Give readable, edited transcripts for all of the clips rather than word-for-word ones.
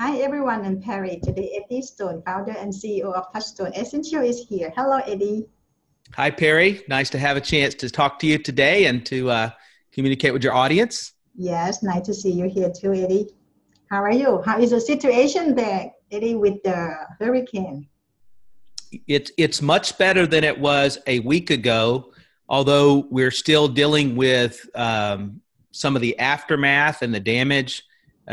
Hi everyone, I'm Perry. Today Eddie Stone, founder and CEO of Touchstone Essential is here. Hello Eddie. Hi, Perry. Nice to have a chance to talk to you today and to communicate with your audience. Yes, nice to see you here too, Eddie. How are you? How is the situation there, Eddie, with the hurricane? It's much better than it was a week ago, although we're still dealing with some of the aftermath and the damage.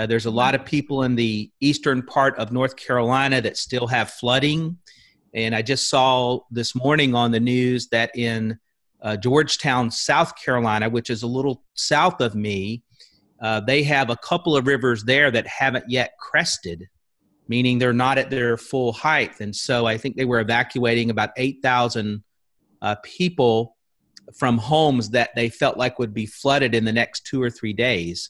There's a lot of people in the eastern part of North Carolina that still have flooding. And I just saw this morning on the news that in Georgetown, South Carolina, which is a little south of me, they have a couple of rivers there that haven't yet crested, meaning they're not at their full height. And so I think they were evacuating about 8,000 people from homes that they felt like would be flooded in the next 2 or 3 days.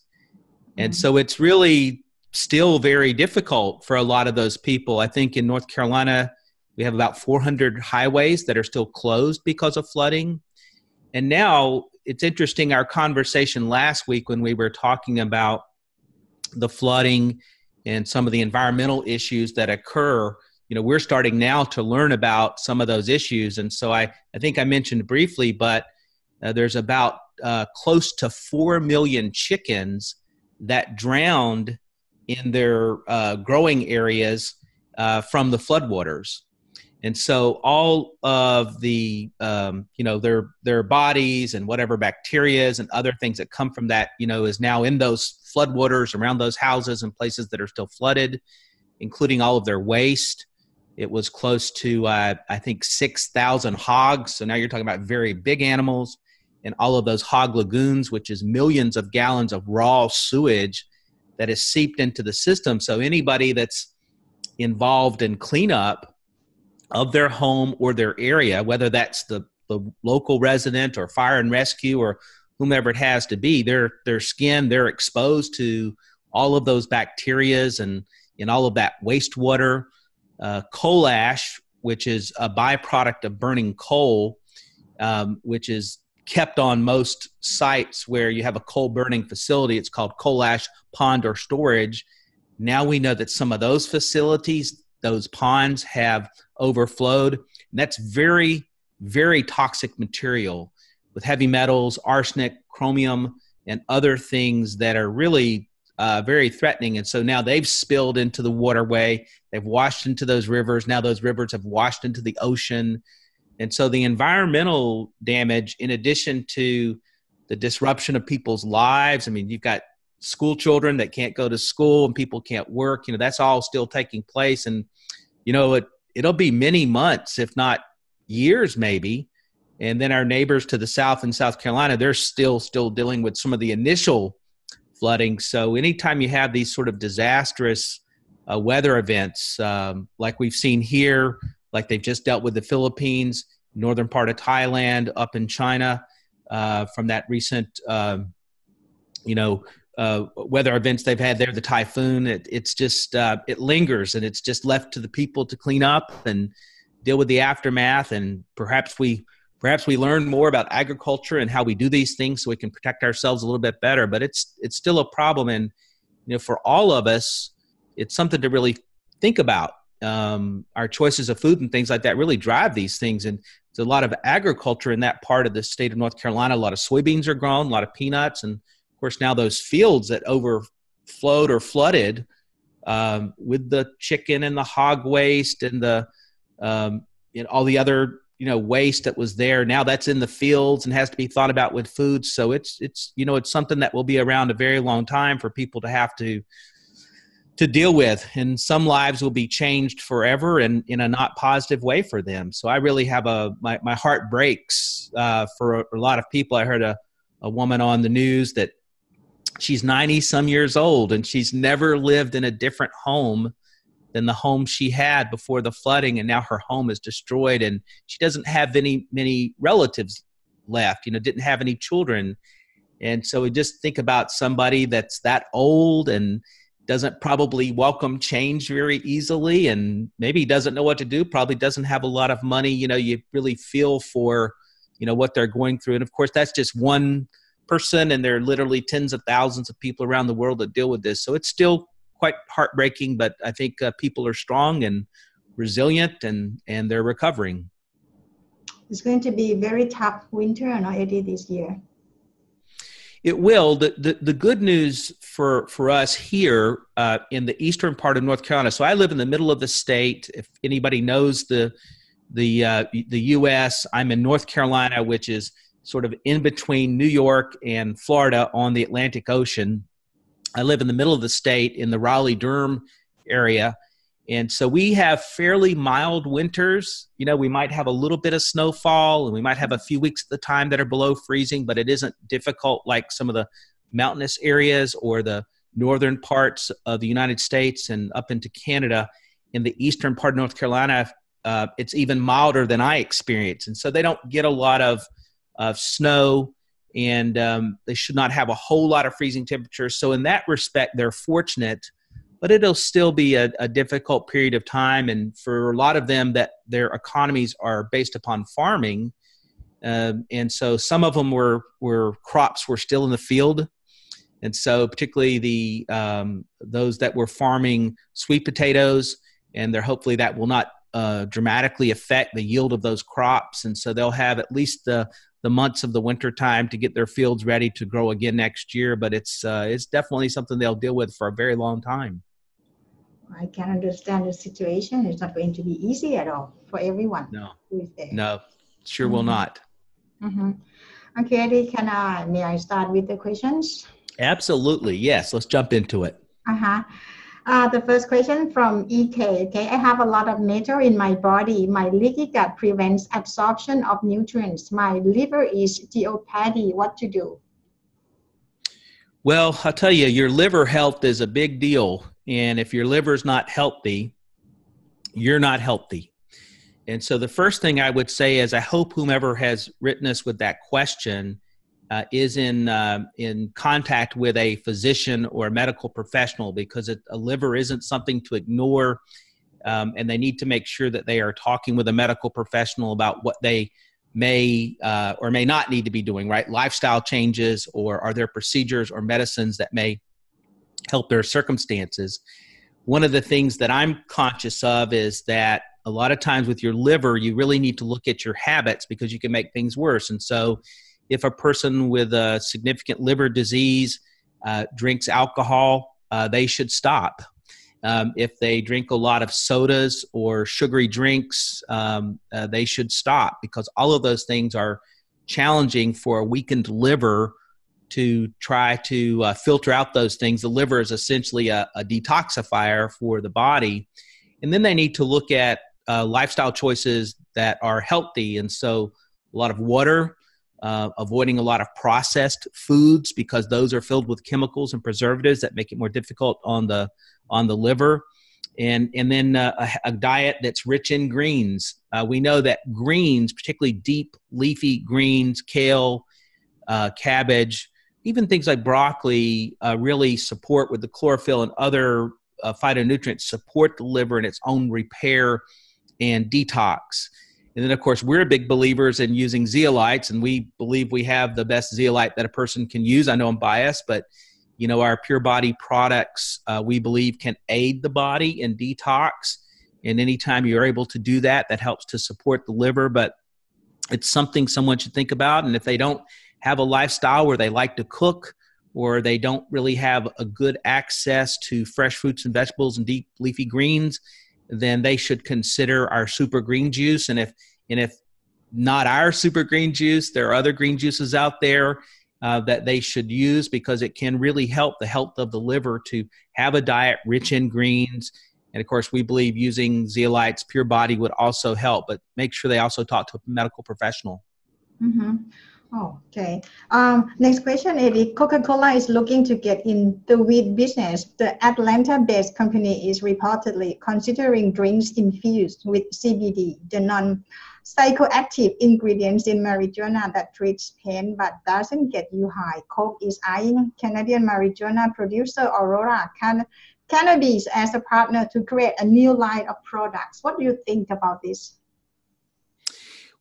And so it's really still very difficult for a lot of those people. I think in North Carolina, we have about 400 highways that are still closed because of flooding. And now it's interesting, our conversation last week when we were talking about the flooding and some of the environmental issues that occur, we're starting now to learn about some of those issues. And so I think I mentioned briefly, but there's about close to 4 million chickens that drowned in their growing areas from the floodwaters. And so all of the, their bodies and whatever bacterias and other things that come from that, is now in those floodwaters around those houses and places that are still flooded, including all of their waste. It was close to, I think, 6,000 hogs. So now you're talking about very big animals and all of those hog lagoons, which is millions of gallons of raw sewage that is seeped into the system. So anybody that's involved in cleanup of their home or their area, whether that's the local resident or fire and rescue or whomever it has to be, their skin, they're exposed to all of those bacterias and all of that wastewater. Coal ash, which is a byproduct of burning coal, which is kept on most sites where you have a coal burning facility. It's called coal ash pond or storage. Now we know that some of those facilities, those ponds have overflowed. And that's very, very toxic material with heavy metals, arsenic, chromium, and other things that are really very threatening. And so now they've spilled into the waterway. They've washed into those rivers. Now those rivers have washed into the ocean. And so the environmental damage, in addition to the disruption of people's lives, I mean, you've got school children that can't go to school and people can't work, that's all still taking place. And, it'll be many months, if not years, maybe. And then our neighbors to the south in South Carolina, they're still dealing with some of the initial flooding. So anytime you have these sort of disastrous weather events, like we've seen here, like they've just dealt with the Philippines, northern part of Thailand, up in China, from that recent, weather events they've had there, the typhoon, it's just, it lingers, and it's just left to the people to clean up and deal with the aftermath. And perhaps we learn more about agriculture and how we do these things so we can protect ourselves a little bit better. But it's still a problem. And, for all of us, it's something to really think about. Our choices of food and things like that really drive these things. And there's a lot of agriculture in that part of the state of North Carolina. A lot of soybeans are grown, a lot of peanuts. And of course, now those fields that overflowed or flooded with the chicken and the hog waste and the all the other waste that was there, now that's in the fields and has to be thought about with food. So it's something that will be around a very long time for people to have to deal with, and some lives will be changed forever and in a not positive way for them. So I really have my heart breaks for a lot of people. I heard a woman on the news that she's 90 some years old and she's never lived in a different home than the home she had before the flooding. And now her home is destroyed and she doesn't have many relatives left, didn't have any children. And so we just think about somebody that's that old and doesn't probably welcome change very easily, and maybe doesn't know what to do, probably doesn't have a lot of money. You really feel for, what they're going through. And of course, that's just one person, and there are literally tens of thousands of people around the world that deal with this. So it's still quite heartbreaking, but I think people are strong and resilient, and they're recovering. It's going to be very tough winter, no, Eddie, this year. It will. The good news for us here in the eastern part of North Carolina. So I live in the middle of the state. If anybody knows the U.S., I'm in North Carolina, which is sort of in between New York and Florida on the Atlantic Ocean. I live in the middle of the state in the Raleigh-Durham area. And so we have fairly mild winters. You know, we might have a little bit of snowfall, and we might have a few weeks at the time that are below freezing, but it isn't difficult like some of the mountainous areas or the northern parts of the United States and up into Canada. In the eastern part of North Carolina, it's even milder than I experience. And so they don't get a lot of snow, and they should not have a whole lot of freezing temperatures. So in that respect, they're fortunate. But it'll still be a difficult period of time. And for a lot of them, that their economies are based upon farming. And so some of them were crops were still in the field. And so particularly those that were farming sweet potatoes, and hopefully that will not dramatically affect the yield of those crops. And so they'll have at least the months of the winter time to get their fields ready to grow again next year. But it's definitely something they'll deal with for a very long time. I can understand the situation. It's not going to be easy at all for everyone. No, sure will not. Mm-hmm. Okay, Eddie, may I start with the questions? Absolutely, yes. Let's jump into it. The first question from EK. Okay, I have a lot of metal in my body. My leaky gut prevents absorption of nutrients. My liver is geopathy. What to do? Well, I'll tell you, your liver health is a big deal. And if your liver is not healthy, you're not healthy. And so the first thing I would say is I hope whomever has written us with that question is in contact with a physician or a medical professional, because a liver isn't something to ignore. And they need to make sure that they are talking with a medical professional about what they may or may not need to be doing, right? Lifestyle changes, or are there procedures or medicines that may help their circumstances. One of the things that I'm conscious of is that a lot of times with your liver, you really need to look at your habits, because you can make things worse. And so if a person with a significant liver disease drinks alcohol, they should stop. If they drink a lot of sodas or sugary drinks, they should stop, because all of those things are challenging for a weakened liver to try to filter out those things. The liver is essentially a detoxifier for the body. And then they need to look at lifestyle choices that are healthy. And so a lot of water, avoiding a lot of processed foods, because those are filled with chemicals and preservatives that make it more difficult on the liver. And then a diet that's rich in greens. We know that greens, particularly deep leafy greens, kale, cabbage, even things like broccoli, really support, with the chlorophyll and other phytonutrients, support the liver in its own repair and detox. And then, of course, we're big believers in using zeolites, and we believe we have the best zeolite that a person can use. I know I'm biased, but you know, our Pure Body products, we believe, can aid the body in detox. And anytime you're able to do that, that helps to support the liver. But it's something someone should think about. And if they don't have a lifestyle where they like to cook, or they don't really have a good access to fresh fruits and vegetables and deep leafy greens, then they should consider our super green juice. And if not our super green juice, there are other green juices out there that they should use, because it can really help the health of the liver to have a diet rich in greens. And of course, we believe using zeolites, Pure Body, would also help, but make sure they also talk to a medical professional. Mm-hmm. Oh, okay. Next question, Eddie. Coca-Cola is looking to get in the weed business. The Atlanta-based company is reportedly considering drinks infused with CBD, the non-psychoactive ingredients in marijuana that treats pain but doesn't get you high. Coke is eyeing Canadian marijuana producer Aurora Cannabis as a partner to create a new line of products. What do you think about this?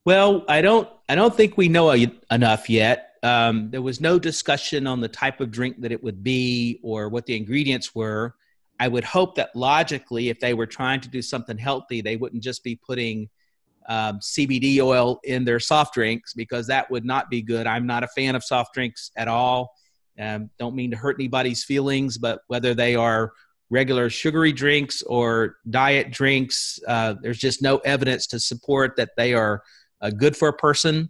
Well, I don't think we know enough yet. There was no discussion on the type of drink that it would be or what the ingredients were. I would hope that logically, if they were trying to do something healthy, they wouldn't just be putting CBD oil in their soft drinks, because that would not be good. I'm not a fan of soft drinks at all. Don't mean to hurt anybody's feelings, but whether they are regular sugary drinks or diet drinks, there's just no evidence to support that they are good for a person.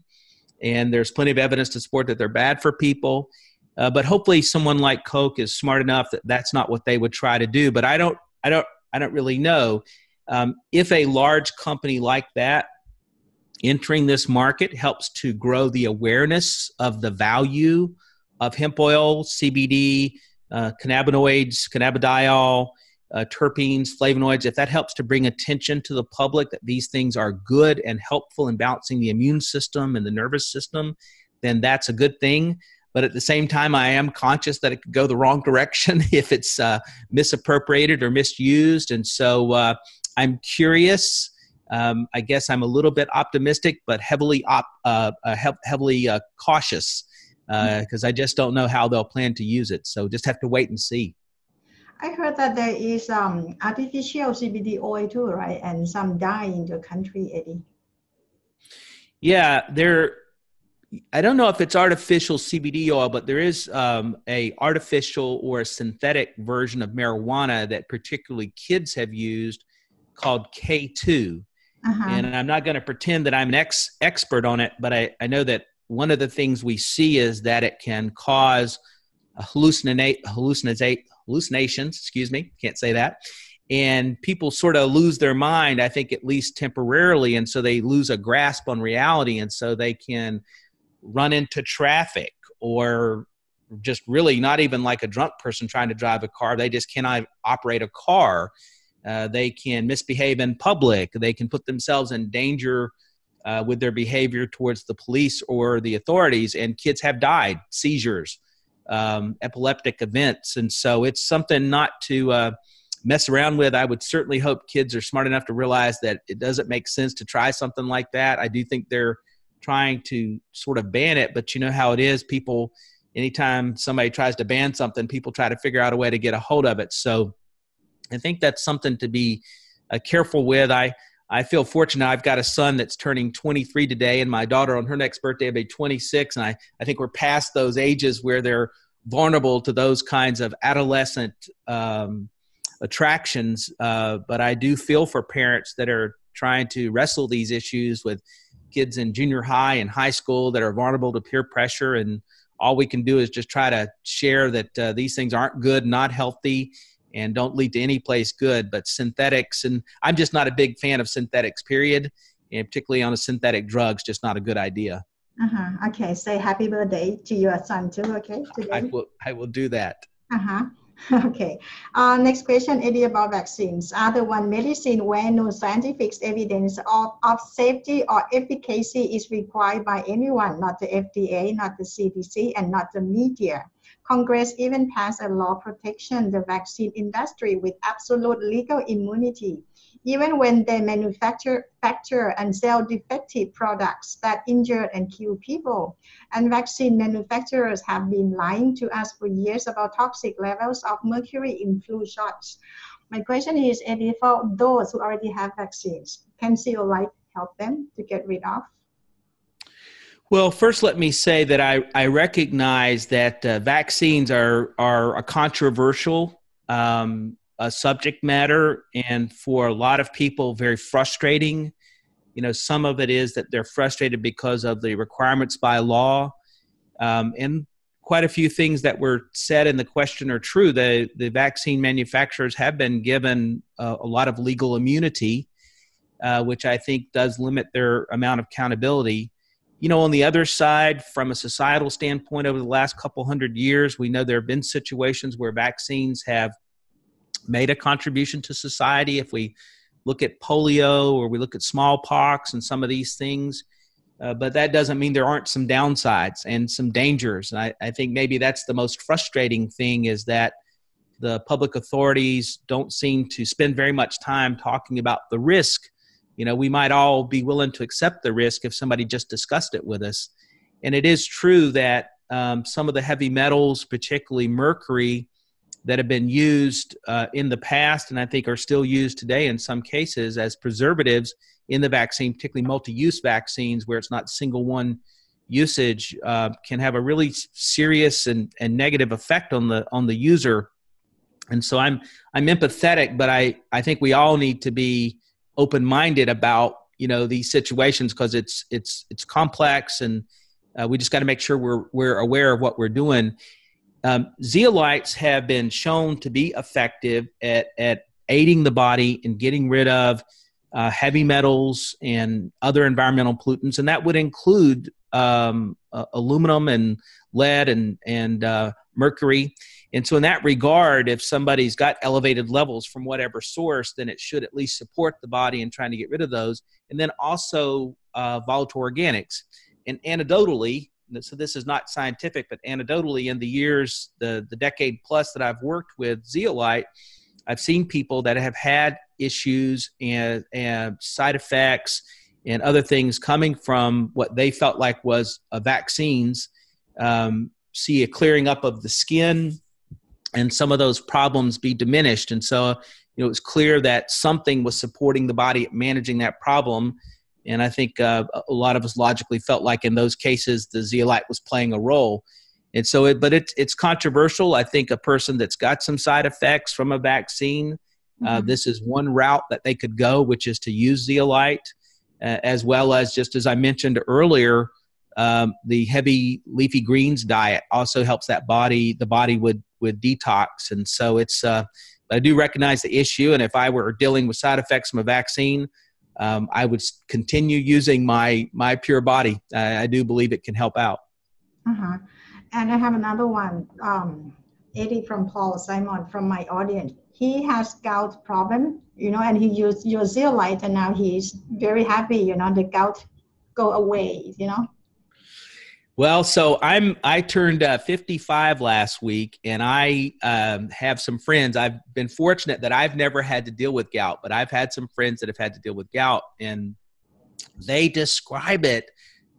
And there's plenty of evidence to support that they're bad for people. But hopefully someone like Coke is smart enough that that's not what they would try to do. But I don't really know. If a large company like that entering this market helps to grow the awareness of the value of hemp oil, CBD, cannabinoids, cannabidiol, terpenes, flavonoids, if that helps to bring attention to the public that these things are good and helpful in balancing the immune system and the nervous system, then that's a good thing. But at the same time, I am conscious that it could go the wrong direction if it's misappropriated or misused. And so I'm curious. I guess I'm a little bit optimistic, but heavily cautious, because I just don't know how they'll plan to use it. So just have to wait and see. I heard that there is artificial CBD oil too, right? And some dye in the country, Eddie. Yeah, I don't know if it's artificial CBD oil, but there is a artificial or a synthetic version of marijuana that particularly kids have used called K2. And I'm not going to pretend that I'm an expert on it, but I know that one of the things we see is that it can cause hallucinations, can't say that. And people sort of lose their mind, I think, at least temporarily. And so they lose a grasp on reality. And so they can run into traffic, or just really not even like a drunk person trying to drive a car. They just cannot operate a car. They can misbehave in public. They can put themselves in danger with their behavior towards the police or the authorities. And kids have died, seizures, epileptic events. And so it's something not to mess around with. I would certainly hope kids are smart enough to realize that it doesn't make sense to try something like that. I do think they're trying to sort of ban it, but you know how it is. People, anytime somebody tries to ban something, people try to figure out a way to get a hold of it. So I think that's something to be careful with. I feel fortunate. I've got a son that's turning 23 today, and my daughter on her next birthday will be 26. And I think we're past those ages where they're vulnerable to those kinds of adolescent attractions. But I do feel for parents that are trying to wrestle these issues with kids in junior high and high school that are vulnerable to peer pressure. And all we can do is just try to share that these things aren't good, not healthy, and don't lead to any place good. But synthetics, and I'm just not a big fan of synthetics, period. And particularly on a synthetic drugs, just not a good idea. Okay, say happy birthday to your son too, okay? Today. I will do that. Okay. Next question, Eddie, about vaccines. Are the one medicine where no scientific evidence of safety or efficacy is required by anyone, not the FDA, not the CDC, and not the media? Congress even passed a law protecting the vaccine industry with absolute legal immunity, even when they manufacture and sell defective products that injure and kill people. And vaccine manufacturers have been lying to us for years about toxic levels of mercury in flu shots. My question is, Eddie, for those who already have vaccines, can zeolite help them to get rid of? Well, first, let me say that I recognize that vaccines are a controversial subject matter, and for a lot of people, very frustrating. You know, some of it is that they're frustrated because of the requirements by law, and quite a few things that were said in the question are true. The vaccine manufacturers have been given a lot of legal immunity, which I think does limit their amount of accountability. You know, on the other side, from a societal standpoint, over the last couple hundred years, we know there have been situations where vaccines have made a contribution to society. If we look at polio or we look at smallpox and some of these things, but that doesn't mean there aren't some downsides and some dangers. And I think maybe that's the most frustrating thing, is that the public authorities don't seem to spend very much time talking about the risk. You know, we might all be willing to accept the risk if somebody just discussed it with us. And it is true that some of the heavy metals, particularly mercury, that have been used in the past, and I think are still used today in some cases as preservatives in the vaccine, particularly multi-use vaccines where it's not single one usage, can have a really serious and negative effect on the user. And so I'm empathetic, but I think we all need to be open-minded about, you know, these situations, because it's complex, and we just got to make sure we're aware of what we're doing. Zeolites have been shown to be effective at aiding the in getting rid of heavy metals and other environmental pollutants, and that would include aluminum and lead and mercury. And so in that regard, if somebody's got elevated levels from whatever source, then it should at least support the body in trying to get rid of those. And then also volatile organics. And anecdotally, so this is not scientific, but anecdotally, in the years, the decade plus that I've worked with zeolite, I've seen people that have had issues and side effects and other things coming from what they felt like was vaccines, see a clearing up of the skin, and some of those problems be diminished. And so, you know, it was clear that something was supporting the body at managing that problem. And I think a lot of us logically felt like in those cases, the zeolite was playing a role. And so, it's controversial. I think a person that's got some side effects from a vaccine, this is one route that they could go, which is to use zeolite, as well as, just as I mentioned earlier, the heavy leafy greens diet also helps the body with detox. And so I do recognize the issue. And if I were dealing with side effects from a vaccine, I would continue using my Pure Body. I do believe it can help out. And I have another one, Eddie from Paul Simon from my audience. He has gout problem, you know, and he used your zeolite, and now he's very happy, you know, the gout go away, you know. Well, so I turned 55 last week, and I have some friends. I've been fortunate that I've never had to deal with gout, but I've had some friends that have had to deal with gout, and they describe it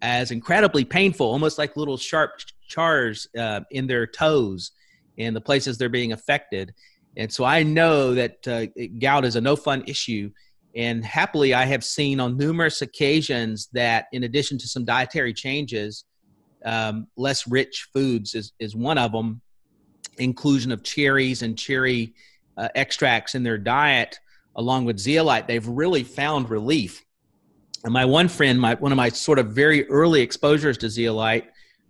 as incredibly painful, almost like little sharp chars in their toes and the places they're being affected. And so I know that gout is a no fun issue. And happily, I have seen on numerous occasions that in addition to some dietary changes, less rich foods is one of them, inclusion of cherries and cherry extracts in their diet, along with zeolite, they've really found relief. And my one friend, one of my sort of very early exposures to zeolite,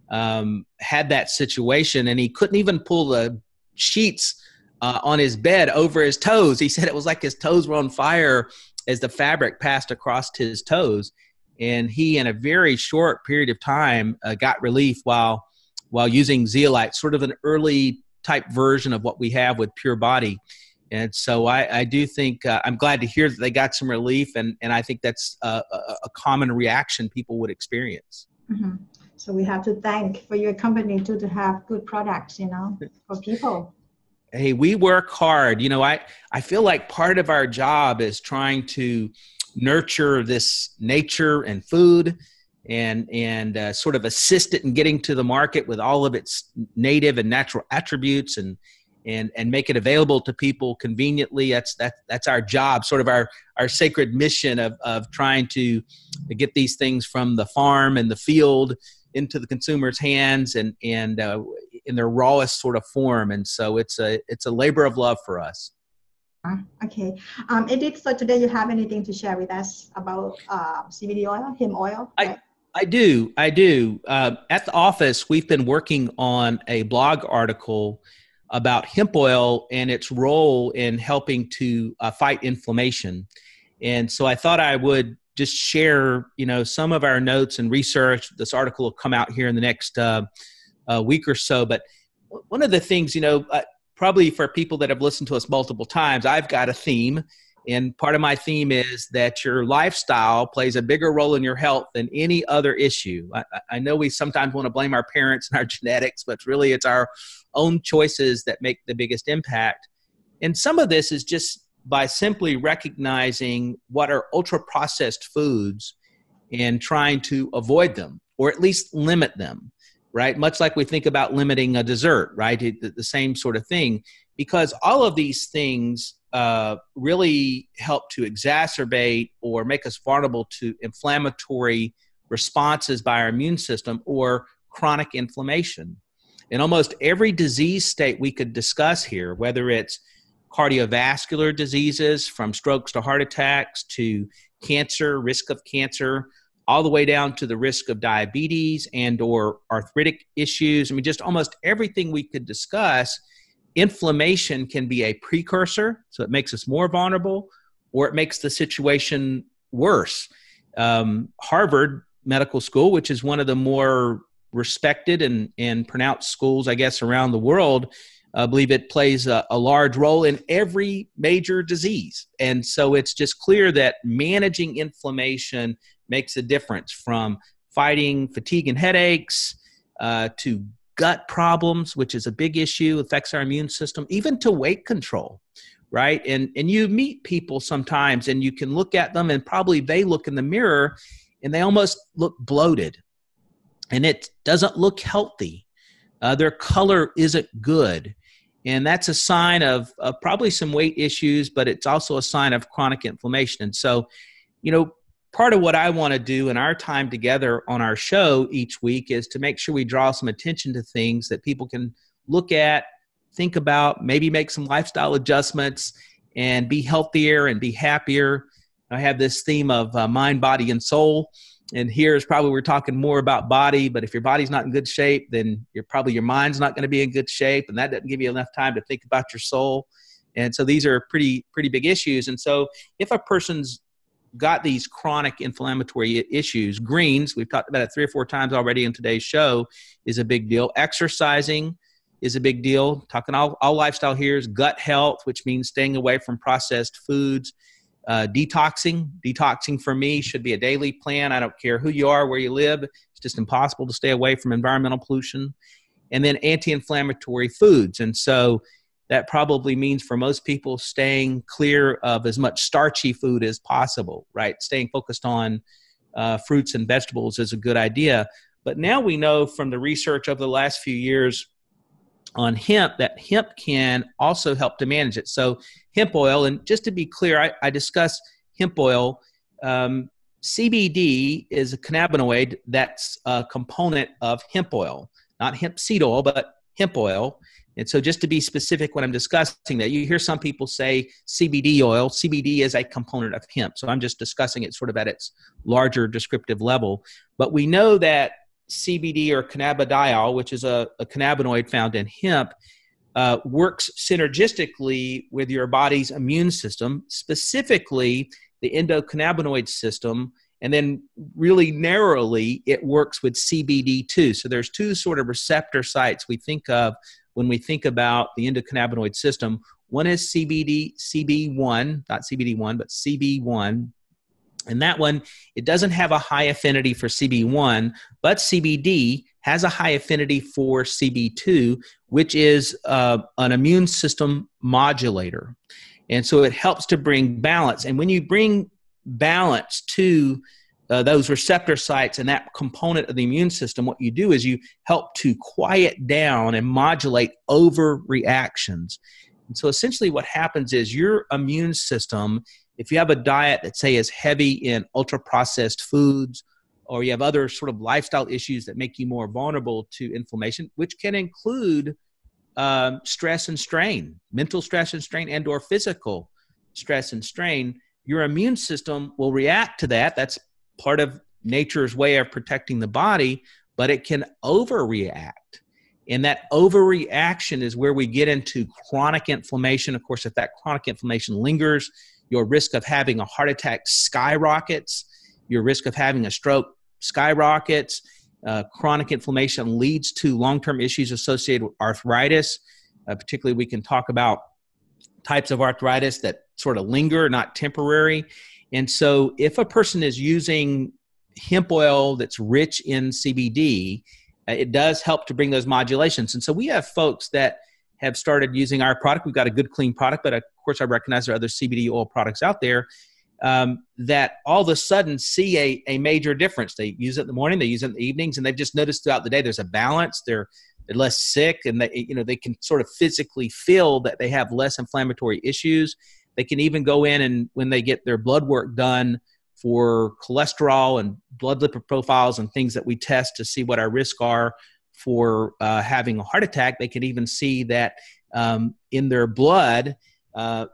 had that situation, and he couldn't even pull the sheets on his bed over his toes. He said it was like his toes were on fire as the fabric passed across his toes. And he, in a very short period of time, got relief while using zeolite, sort of an early type version of what we have with Pure Body. And so I do think I'm glad to hear that they got some relief, and I think that's a common reaction people would experience. So we have to thank for your company to have good products, you know, for people. Hey, we work hard. You know, I feel like part of our job is trying to nurture this nature and food and sort of assist it in getting to the market with all of its native and natural attributes and make it available to people conveniently. That's our job, sort of our sacred mission of trying to get these things from the farm and the field into the consumer's hands and in their rawest sort of form. And so it's a labor of love for us. Okay. Edith, so today you have anything to share with us about CBD oil, hemp oil? I do. At the office, we've been working on a blog article about hemp oil and its role in helping to fight inflammation. And so I thought I would just share, you know, some of our notes and research. This article will come out here in the next week or so. But one of the things, you know, probably for people that have listened to us multiple times, I've got a theme. And part of my theme is that your lifestyle plays a bigger role in your health than any other issue. I know we sometimes want to blame our parents and our genetics, but really it's our own choices that make the biggest impact. And some of this is just by simply recognizing what are ultra-processed foods and trying to avoid them, or at least limit them, right? Much like we think about limiting a dessert, right? The same sort of thing. because all of these things really help to exacerbate or make us vulnerable to inflammatory responses by our immune system or chronic inflammation. In almost every disease state we could discuss here, whether it's cardiovascular diseases from strokes to heart attacks to cancer, risk of cancer, all the way down to the risk of diabetes and or arthritic issues. I mean, just almost everything we could discuss, inflammation can be a precursor, so it makes us more vulnerable, or it makes the situation worse. Harvard Medical School, which is one of the more respected and pronounced schools, I guess, around the world, I believe it plays a large role in every major disease. And so it's just clear that managing inflammation makes a difference, from fighting fatigue and headaches to gut problems, which is a big issue, affects our immune system, even to weight control, right? And you meet people sometimes and you can look at them and probably they look in the mirror and they almost look bloated and it doesn't look healthy. Their color isn't good. And that's a sign of probably some weight issues, but it's also a sign of chronic inflammation. And so, part of what I want to do in our time together on our show each week is to make sure we draw some attention to things that people can look at, think about, maybe make some lifestyle adjustments and be healthier and be happier. I have this theme of mind, body, and soul. And here's probably we're talking more about body, but if your body's not in good shape, then your mind's not going to be in good shape. And that doesn't give you enough time to think about your soul. And so these are pretty big issues. And so if a person's got these chronic inflammatory issues, greens, we've talked about it 3 or 4 times already in today's show, is a big deal. Exercising is a big deal. Talking all lifestyle here is gut health, which means staying away from processed foods. Detoxing for me should be a daily plan. I don't care who you are, where you live. It's just impossible to stay away from environmental pollution. And then anti-inflammatory foods. And so that probably means for most people staying clear of as much starchy food as possible, right? Staying focused on fruits and vegetables is a good idea. But now we know from the research over the last few years on hemp that hemp can also help to manage it. So hemp oil, and just to be clear, I discuss hemp oil. CBD is a cannabinoid that's a component of hemp oil, not hemp seed oil, but hemp oil. And so just to be specific when I'm discussing that, you hear some people say CBD oil. CBD is a component of hemp. So I'm just discussing it sort of at its larger descriptive level. But we know that CBD or cannabidiol, which is a cannabinoid found in hemp, works synergistically with your body's immune system, specifically the endocannabinoid system, and then really narrowly, it works with CBD2. So there's 2 sort of receptor sites we think of when we think about the endocannabinoid system. One is CB1, not CBD1, but CB1. And that one, it doesn't have a high affinity for CB1, but CBD has a high affinity for CB2, which is an immune system modulator. And so it helps to bring balance. And when you bring balance to those receptor sites and that component of the immune system, what you do is you help to quiet down and modulate overreactions. And so essentially what happens is your immune system, if you have a diet that, say, is heavy in ultra-processed foods, or you have other sort of lifestyle issues that make you more vulnerable to inflammation, which can include stress and strain, mental stress and strain, and or physical stress and strain, your immune system will react to that. That's part of nature's way of protecting the body, but it can overreact. And that overreaction is where we get into chronic inflammation. Of course, if that chronic inflammation lingers, your risk of having a heart attack skyrockets, your risk of having a stroke skyrockets. Chronic inflammation leads to long-term issues associated with arthritis. Particularly, we can talk about types of arthritis that sort of linger, not temporary. And so if a person is using hemp oil that's rich in CBD, it does help to bring those modulations. And so we have folks that have started using our product. We've got a good, clean product, but of course I recognize there are other CBD oil products out there that all of a sudden see a major difference. They use it in the morning, they use it in the evenings, and they've just noticed throughout the day there's a balance. Their they're less sick, and they can sort of physically feel that they have less inflammatory issues. They can even go in and when they get their blood work done for cholesterol and blood lipid profiles and things that we test to see what our risks are for having a heart attack, they can even see that in their blood,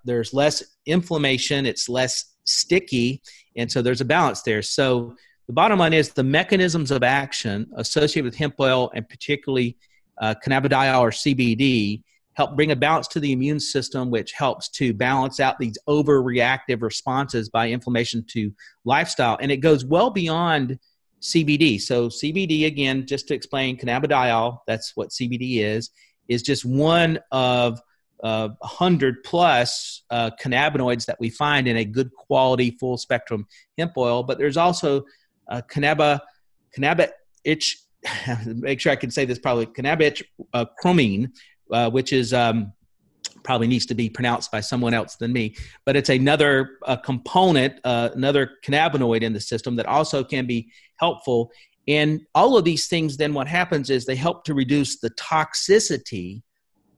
there's less inflammation, it's less sticky, and so there's a balance there. So the bottom line is the mechanisms of action associated with hemp oil, and particularly cannabidiol or CBD, help bring a balance to the immune system, which helps to balance out these overreactive responses by inflammation to lifestyle. And it goes well beyond CBD. So CBD, again, just to explain, cannabidiol, that's what CBD is just one of 100 plus cannabinoids that we find in a good quality full spectrum hemp oil. But there's also cannabich, make sure I can say this probably, cannabich chromine, which is probably needs to be pronounced by someone else than me, but it's another component, another cannabinoid in the system that also can be helpful. And all of these things, then what happens is they help to reduce the toxicity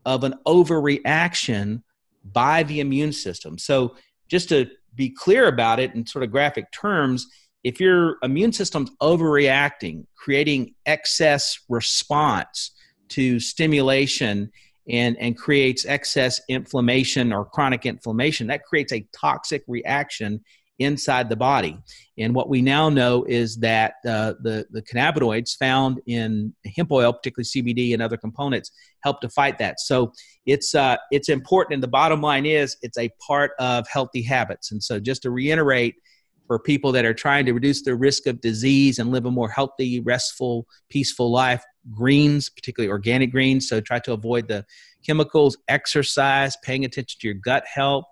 of an overreaction by the immune system. So just to be clear about it in sort of graphic terms, if your immune system's overreacting, creating excess response to stimulation and creates excess inflammation or chronic inflammation, that creates a toxic reaction inside the body. And what we now know is that the cannabinoids found in hemp oil, particularly CBD and other components, help to fight that. So it's important. And the bottom line is it's a part of healthy habits. And so just to reiterate, for people that are trying to reduce their risk of disease and live a more healthy, restful, peaceful life, greens, particularly organic greens, so try to avoid the chemicals, exercise, paying attention to your gut health,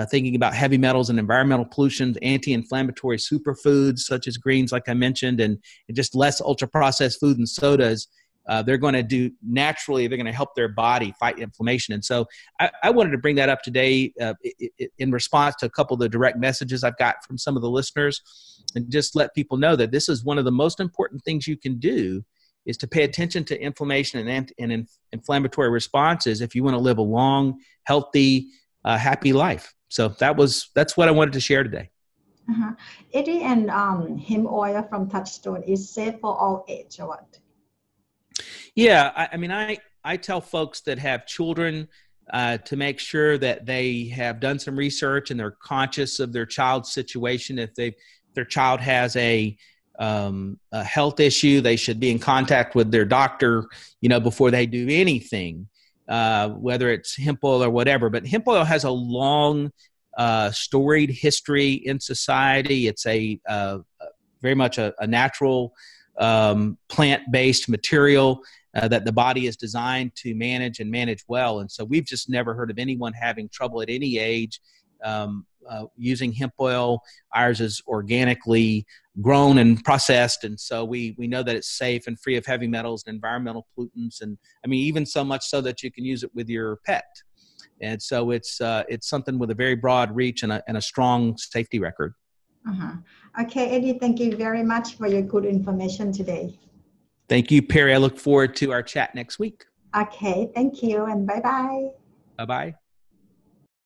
thinking about heavy metals and environmental pollutions, anti-inflammatory superfoods such as greens, like I mentioned, and just less ultra-processed food and sodas. They're going to do naturally, they're going to help their body fight inflammation. And so I wanted to bring that up today in response to a couple of the direct messages I've got from some of the listeners, and just let people know that this is one of the most important things you can do, is to pay attention to inflammation and inflammatory responses if you want to live a long, healthy, happy life. So that's what I wanted to share today. Eddie, and hemp oil from Touchstone is safe for all age or what? Yeah, I mean, I tell folks that have children to make sure that they have done some research and they're conscious of their child's situation. If their child has a health issue, they should be in contact with their doctor, before they do anything, whether it's hemp oil or whatever. But hemp oil has a long, storied history in society. It's a very much a natural plant-based material that the body is designed to manage well. And so we've just never heard of anyone having trouble at any age using hemp oil. Ours is organically grown and processed, and so we know that it's safe and free of heavy metals and environmental pollutants, and I mean even so much so that you can use it with your pet. And so it's something with a very broad reach and a strong safety record. Okay, Eddie, thank you very much for your good information today. Thank you, Perry. I look forward to our chat next week. Okay, thank you, and bye-bye. Bye-bye.